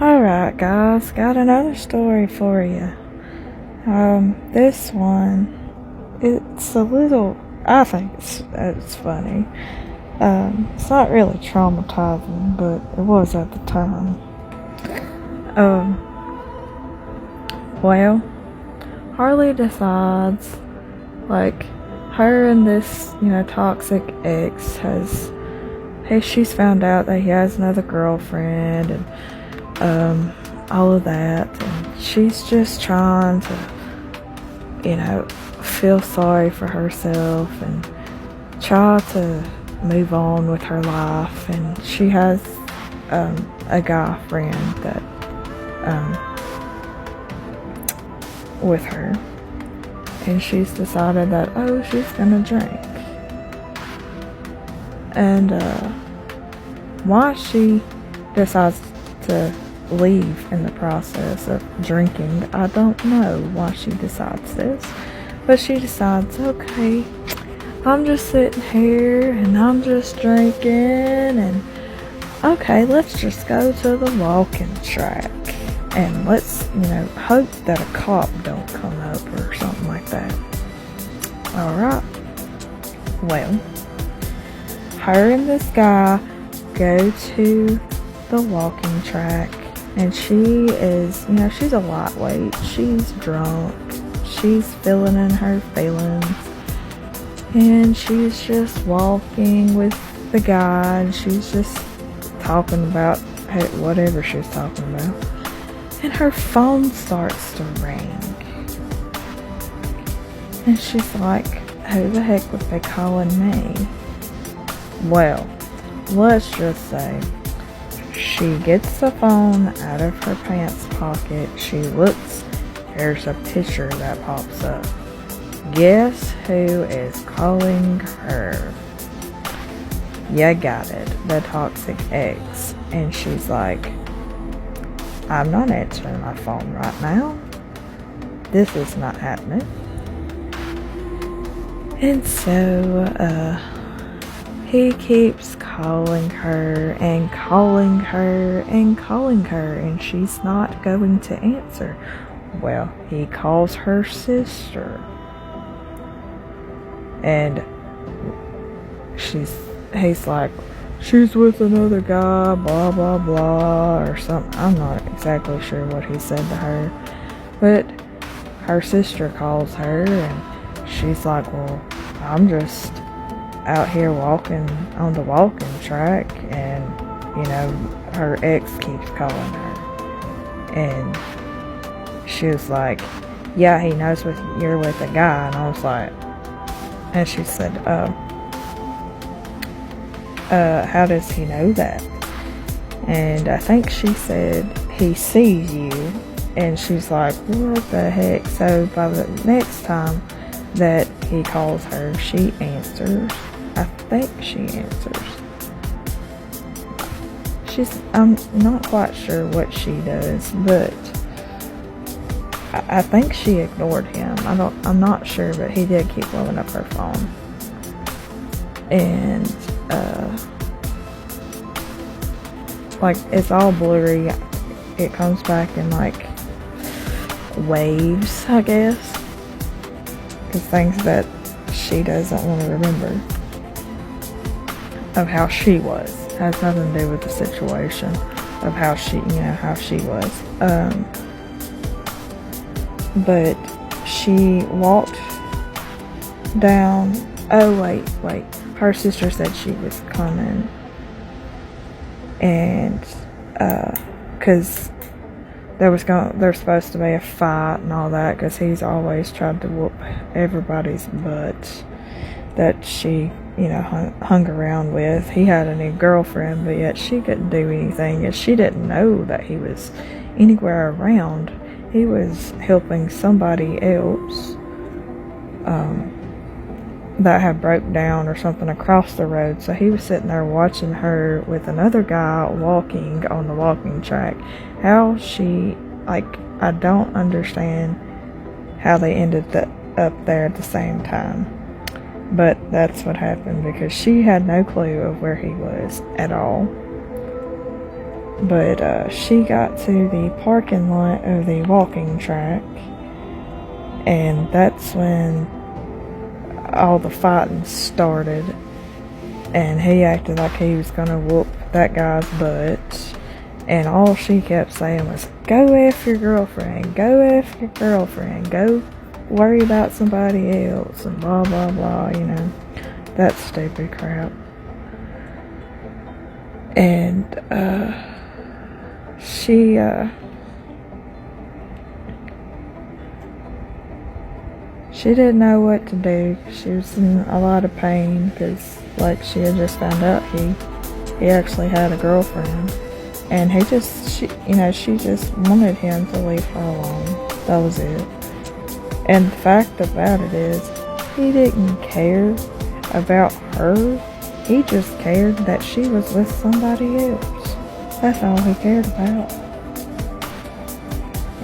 Alright, guys, got another story for you. This one, it's a little, I think it's funny. It's not really traumatizing, but it was at the time. Well, Harley decides, like, her and this, toxic ex she's found out that he has another girlfriend and, all of that, and she's just trying to, feel sorry for herself and try to move on with her life. And she has a guy friend that with her, and she's decided that she's gonna drink. And why she decides to leave in the process of drinking, I don't know why she decides this, but she decides, okay, I'm just sitting here and I'm just drinking, and okay, let's just go to the walking track and let's, hope that a cop don't come up or something like that. Alright, well, her and this guy go to the walking track, and she is, she's a lightweight, she's drunk, she's feeling in her feelings, and she's just walking with the guy, and she's just talking about whatever she's talking about, and her phone starts to ring, and she's like, who the heck would they calling me? Well, let's just say she gets the phone out of her pants pocket, she looks, there's a picture that pops up. Guess who is calling her? You got it, the toxic ex. And she's like, I'm not answering my phone right now. This is not happening. And so, he keeps calling her and calling her and calling her, and she's not going to answer. Well, he calls her sister, and he's like, she's with another guy, blah blah blah, or something. I'm not exactly sure what he said to her, but her sister calls her, and she's like, well, I'm just out here walking on the walking track, and her ex keeps calling her, and she was like, yeah, he knows you're with a guy. And I was like, and she said, how does he know that? And I think she said, he sees you. And she's like, what the heck? So by the next time that he calls her, she answers. I think she answers. I'm not quite sure what she does, but I think she ignored him. I'm not sure, but he did keep blowing up her phone. And like, it's all blurry. It comes back in like waves, I guess, because things that she doesn't want to remember of how she was. Has nothing to do with the situation of how she was. But she walked down. Oh wait. Her sister said she was coming, and because there's supposed to be a fight and all that, because he's always tried to whoop everybody's butt that she hung around with. He had a new girlfriend, but yet she couldn't do anything, and she didn't know that he was anywhere around. He was helping somebody else that had broke down or something across the road, so he was sitting there watching her with another guy walking on the walking track. How she, I don't understand how they ended up there at the same time. But that's what happened, because she had no clue of where he was at all. But she got to the parking lot of the walking track, and that's when all the fighting started. And he acted like he was gonna whoop that guy's butt. And all she kept saying was, go F your girlfriend, go F your girlfriend, go worry about somebody else, and blah, blah, blah, you know. That stupid crap. And, she didn't know what to do. She was in a lot of pain because, like, she had just found out he actually had a girlfriend. And she just wanted him to leave her alone. That was it. And the fact about it is, he didn't care about her. He just cared that she was with somebody else. That's all he cared about.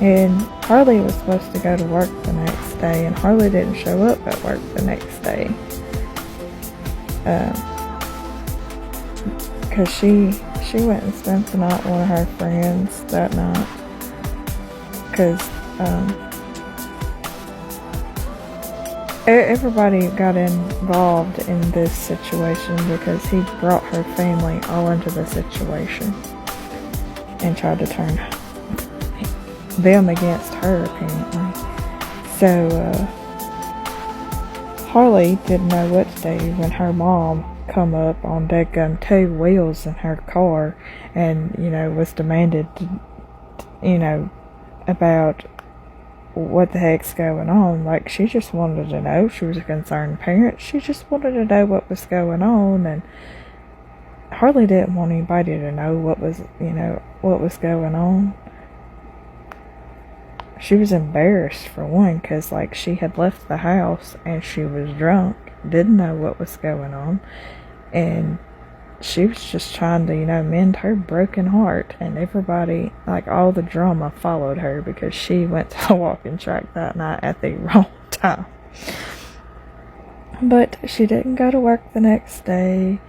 And Harley was supposed to go to work the next day, and Harley didn't show up at work the next day. Because she went and spent the night with one of her friends that night. Because everybody got involved in this situation because he brought her family all into the situation and tried to turn them against her, apparently. So Harley didn't know what to do when her mom come up on deadgum 2 wheels in her car and, was demanded to, about what the heck's going on. Like, she just wanted to know. She was a concerned parent. She just wanted to know what was going on, and Harley didn't want anybody to know what was going on. She was embarrassed, for one, because, like, she had left the house and she was drunk, didn't know what was going on, and she was just trying to, mend her broken heart. And everybody, like, all the drama followed her because she went to the walking track that night at the wrong time. But she didn't go to work the next day.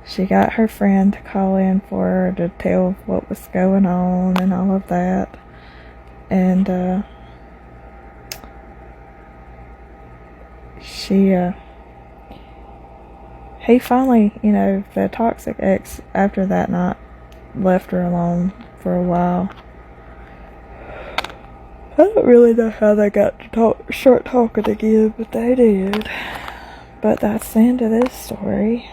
She got her friend to call in for her to tell what was going on and all of that. And he finally, the toxic ex, after that night, left her alone for a while. I don't really know how they got to start talking again, but they did. But that's the end of this story.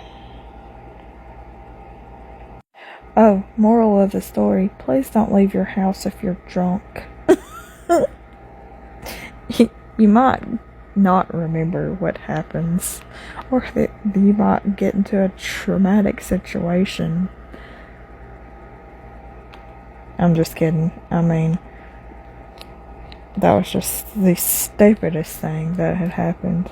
Oh, moral of the story, please don't leave your house if you're drunk. You might not remember what happens, or you might get into a traumatic situation. I'm just kidding. I mean, that was just the stupidest thing that had happened.